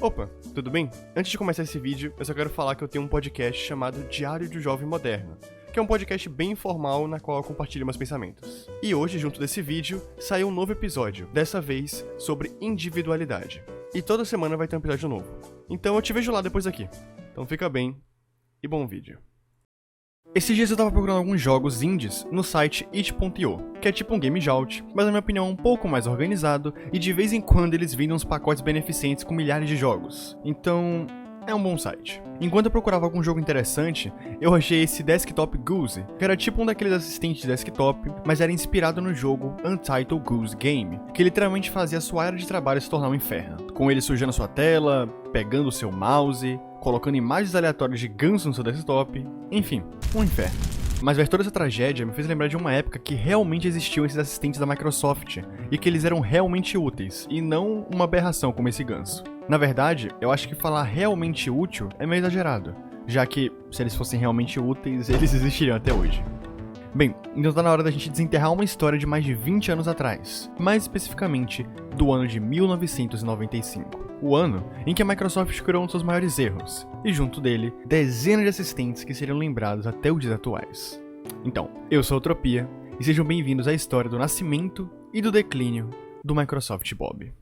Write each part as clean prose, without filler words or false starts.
Opa, tudo bem? Antes de começar esse vídeo, eu só quero falar que eu tenho um podcast chamado Diário de um Jovem Moderno, que é um podcast bem informal na qual eu compartilho meus pensamentos. E hoje, junto desse vídeo, saiu um novo episódio, dessa vez sobre individualidade. E toda semana vai ter um episódio novo. Então eu te vejo lá depois aqui. Então fica bem e bom vídeo. Esses dias eu tava procurando alguns jogos indies no site itch.io, que é tipo um game jolt, mas na minha opinião um pouco mais organizado, e de vez em quando eles vendem uns pacotes beneficentes com milhares de jogos. Então, é um bom site. Enquanto eu procurava algum jogo interessante, eu achei esse Desktop Goose, que era tipo um daqueles assistentes de desktop, mas era inspirado no jogo Untitled Goose Game, que literalmente fazia sua área de trabalho se tornar um inferno. Com ele sujando sua tela, pegando o seu mouse, colocando imagens aleatórias de ganso no seu desktop, enfim, um inferno. Mas ver toda essa tragédia me fez lembrar de uma época que realmente existiam esses assistentes da Microsoft, e que eles eram realmente úteis, e não uma aberração como esse ganso. Na verdade, eu acho que falar realmente útil é meio exagerado, já que, se eles fossem realmente úteis, eles existiriam até hoje. Bem, então tá na hora da gente desenterrar uma história de mais de 20 anos atrás, mais especificamente do ano de 1995. O ano em que a Microsoft criou um dos seus maiores erros, e junto dele, dezenas de assistentes que seriam lembrados até os dias atuais. Então, eu sou o Tropia, e sejam bem-vindos à história do nascimento e do declínio do Microsoft Bob.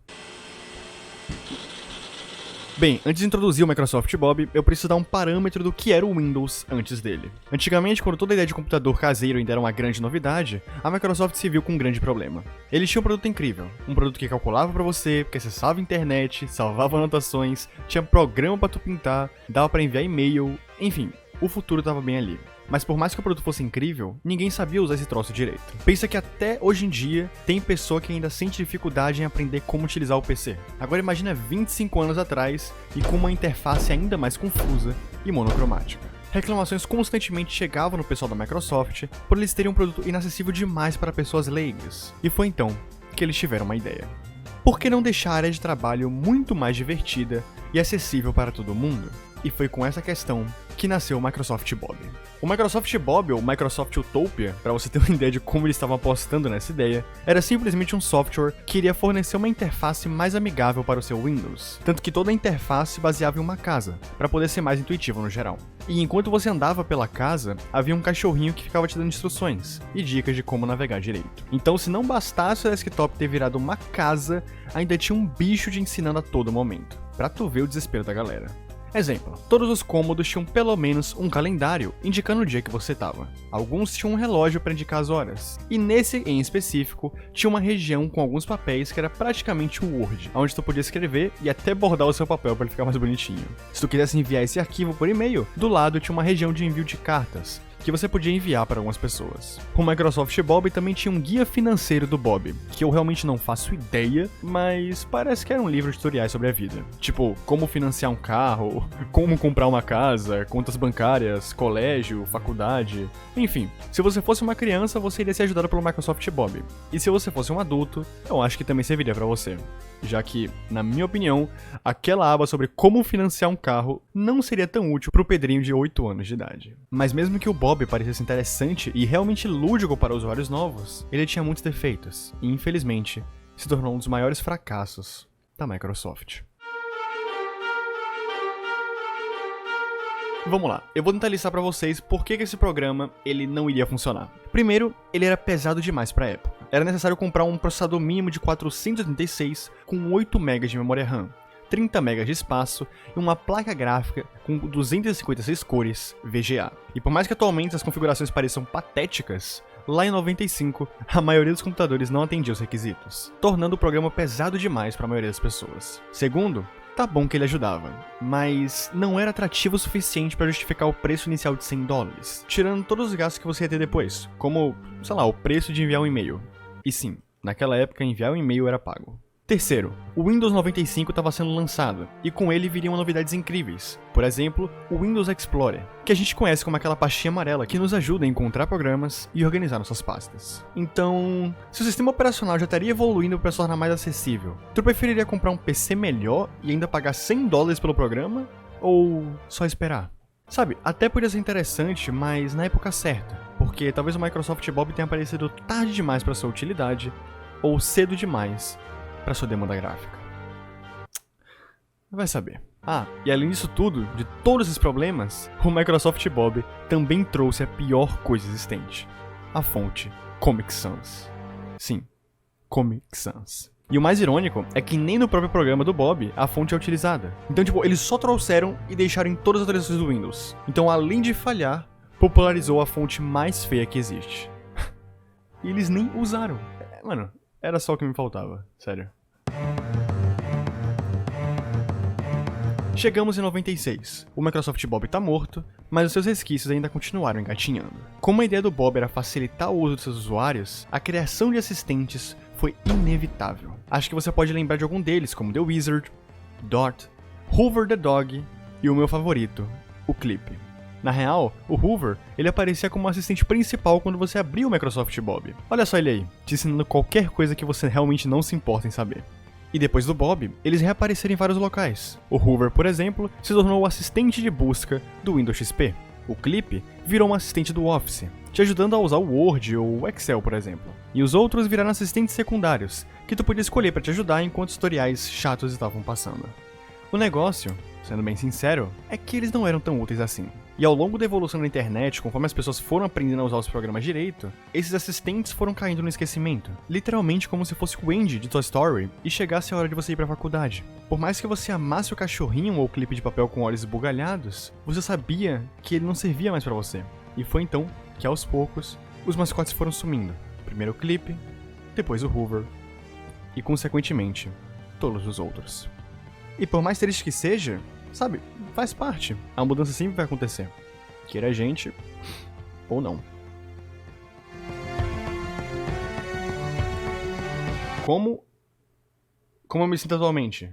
Bem, antes de introduzir o Microsoft Bob, eu preciso dar um parâmetro do que era o Windows antes dele. Antigamente, quando toda a ideia de computador caseiro ainda era uma grande novidade, a Microsoft se viu com um grande problema. Eles tinham um produto incrível, um produto que calculava pra você, que acessava a internet, salvava anotações, tinha programa pra tu pintar, dava pra enviar e-mail, enfim, o futuro tava bem ali. Mas por mais que o produto fosse incrível, ninguém sabia usar esse troço direito. Pensa que até hoje em dia, tem pessoa que ainda sente dificuldade em aprender como utilizar o PC. Agora imagina 25 anos atrás, e com uma interface ainda mais confusa e monocromática. Reclamações constantemente chegavam no pessoal da Microsoft por eles terem um produto inacessível demais para pessoas leigas. E foi então que eles tiveram uma ideia. Por que não deixar a área de trabalho muito mais divertida e acessível para todo mundo? E foi com essa questão que nasceu o Microsoft Bob. O Microsoft Bob, ou Microsoft Utopia, para você ter uma ideia de como eles estavam apostando nessa ideia, era simplesmente um software que iria fornecer uma interface mais amigável para o seu Windows, tanto que toda a interface baseava em uma casa, para poder ser mais intuitivo no geral. E enquanto você andava pela casa, havia um cachorrinho que ficava te dando instruções e dicas de como navegar direito. Então, se não bastasse o desktop ter virado uma casa, ainda tinha um bicho te ensinando a todo momento, pra tu ver o desespero da galera. Exemplo, todos os cômodos tinham pelo menos um calendário indicando o dia que você estava. Alguns tinham um relógio para indicar as horas. E nesse em específico, tinha uma região com alguns papéis que era praticamente um Word, onde tu podia escrever e até bordar o seu papel para ele ficar mais bonitinho. Se tu quisesse enviar esse arquivo por e-mail, do lado tinha uma região de envio de cartas, que você podia enviar para algumas pessoas. O Microsoft Bob também tinha um guia financeiro do Bob, que eu realmente não faço ideia, mas parece que era um livro de tutoriais sobre a vida. Tipo, como financiar um carro, como comprar uma casa, contas bancárias, colégio, faculdade, enfim. Se você fosse uma criança, você iria ser ajudado pelo Microsoft Bob. E se você fosse um adulto, eu acho que também serviria para você. Já que, na minha opinião, aquela aba sobre como financiar um carro não seria tão útil pro Pedrinho de 8 anos de idade. Mas mesmo que o Bob parecesse interessante e realmente lúdico para usuários novos, ele tinha muitos defeitos, e infelizmente, se tornou um dos maiores fracassos da Microsoft. Vamos lá, eu vou tentar listar pra vocês por que esse programa ele não iria funcionar. Primeiro, ele era pesado demais pra época. Era necessário comprar um processador mínimo de 486 com 8 MB de memória RAM, 30 MB de espaço e uma placa gráfica com 256 cores VGA. E por mais que atualmente as configurações pareçam patéticas, lá em 95, a maioria dos computadores não atendia os requisitos, tornando o programa pesado demais para a maioria das pessoas. Segundo, tá bom que ele ajudava, mas não era atrativo o suficiente para justificar o preço inicial de $100, tirando todos os gastos que você ia ter depois, como, sei lá, o preço de enviar um e-mail. E sim, naquela época enviar um e-mail era pago. Terceiro, o Windows 95 estava sendo lançado, e com ele viriam novidades incríveis. Por exemplo, o Windows Explorer, que a gente conhece como aquela pastinha amarela que nos ajuda a encontrar programas e organizar nossas pastas. Então, se o sistema operacional já estaria evoluindo para se tornar mais acessível, tu preferiria comprar um PC melhor e ainda pagar $100 pelo programa? Ou só esperar? Sabe, até podia ser interessante, mas na época certa, porque talvez o Microsoft Bob tenha aparecido tarde demais para sua utilidade, ou cedo demais para sua demanda gráfica. Vai saber. Ah, e além disso tudo, de todos esses problemas, o Microsoft Bob também trouxe a pior coisa existente. A fonte Comic Sans. Sim, Comic Sans. E o mais irônico é que nem no próprio programa do Bob a fonte é utilizada. Então, tipo, eles só trouxeram e deixaram em todas as atualizações do Windows. Então, além de falhar, popularizou a fonte mais feia que existe. E eles nem usaram. Mano, era só o que me faltava, sério. Chegamos em 96. O Microsoft Bob tá morto, mas os seus resquícios ainda continuaram engatinhando. Como a ideia do Bob era facilitar o uso de seus usuários, a criação de assistentes foi inevitável. Acho que você pode lembrar de algum deles, como The Wizard, Dot, Hoover the Dog e o meu favorito, o Clip. Na real, o Hoover, ele aparecia como assistente principal quando você abria o Microsoft Bob. Olha só ele aí, te ensinando qualquer coisa que você realmente não se importa em saber. E depois do Bob, eles reapareceram em vários locais. O Hoover, por exemplo, se tornou o assistente de busca do Windows XP. O Clip virou um assistente do Office, te ajudando a usar o Word ou o Excel, por exemplo. E os outros viraram assistentes secundários, que tu podia escolher para te ajudar enquanto os tutoriais chatos estavam passando. O negócio, sendo bem sincero, é que eles não eram tão úteis assim. E ao longo da evolução da internet, conforme as pessoas foram aprendendo a usar os programas direito, esses assistentes foram caindo no esquecimento. Literalmente como se fosse o Andy de Toy Story e chegasse a hora de você ir pra faculdade. Por mais que você amasse o cachorrinho ou o clipe de papel com olhos esbugalhados, você sabia que ele não servia mais pra você. E foi então que aos poucos, os mascotes foram sumindo. Primeiro o Clip, depois o Hoover e consequentemente, todos os outros. E por mais triste que seja, sabe, faz parte. A mudança sempre vai acontecer. Queira a gente, ou não. Como eu me sinto atualmente?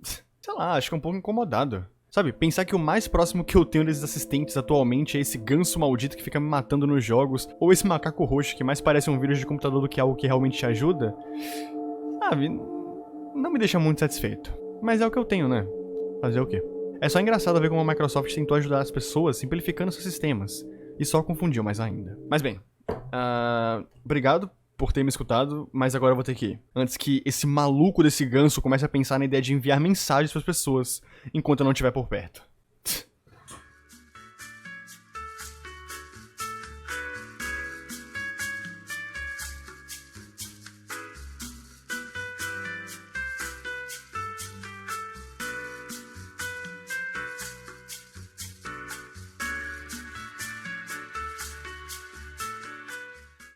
Sei lá, acho que é um pouco incomodado. Sabe, pensar que o mais próximo que eu tenho desses assistentes atualmente é esse ganso maldito que fica me matando nos jogos, ou esse macaco roxo que mais parece um vírus de computador do que algo que realmente te ajuda, sabe, não me deixa muito satisfeito. Mas é o que eu tenho, né? Fazer o quê? É só engraçado ver como a Microsoft tentou ajudar as pessoas simplificando seus sistemas, e só confundiu mais ainda. Mas bem, obrigado por ter me escutado, mas agora eu vou ter que ir. Antes que esse maluco desse ganso comece a pensar na ideia de enviar mensagens pras pessoas, enquanto eu não estiver por perto.